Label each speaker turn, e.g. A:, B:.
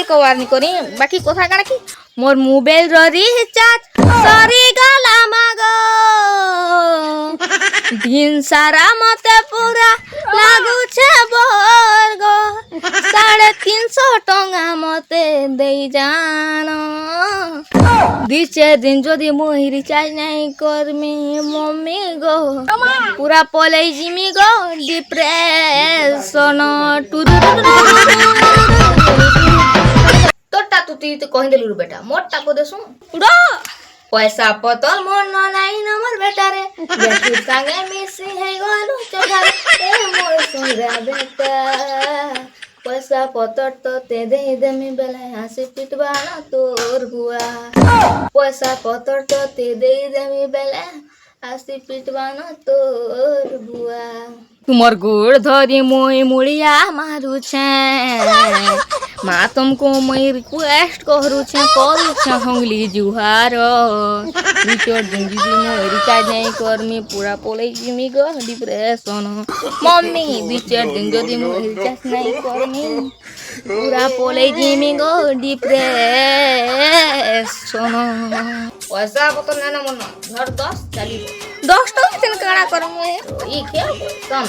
A: কবার নি করি বাকি কথা কাଣା কি মোর মোবাইল র রিচার্জ সরি গলা মাগো দিন সারা মতে পুরা লাগুছে বর্গ 350 টঙ্কা মতে দেই জানো 2-4 দিন যদি মুই রিচার্জ নাই করমি মম্মি গো পুরা পলাই জিমি গো ডিপ্রেশন তোরটা তুই তো কহি দেলু বেটা মোরটা কো দেসু উড়ো পয়সা পতর মন নাই না মোর বেটা রে বেটি সাঙ্গে মিশি হই গলু চোধারে এ মোর সুন্দর বেটা পয়সা পতর তো তে দেমি বেলা হাসি পিটবা না তোর বুয়া পয়সা পতর তো তে দেমি বেলা হাসি পিটবা না তোর বুয়া तुमर गोड़ धरी मोई मुड़िया मारू छे माँ तुमको मैं रिक्वेस्ट करू छे होंगली जुहार रिचोर जिंदगी में रिचार्ज नहीं करमी पूरा पोले जिमी गो डिप्रेशन मम्मी 2-4 दिन जदि मैं रिचार्ज नहीं करमी पूरा पोले जिमी गो डिप्रेशन पैसा पता ना ना मन घर 10 चली 10 तो कितन काड़ा करम ये क्या कम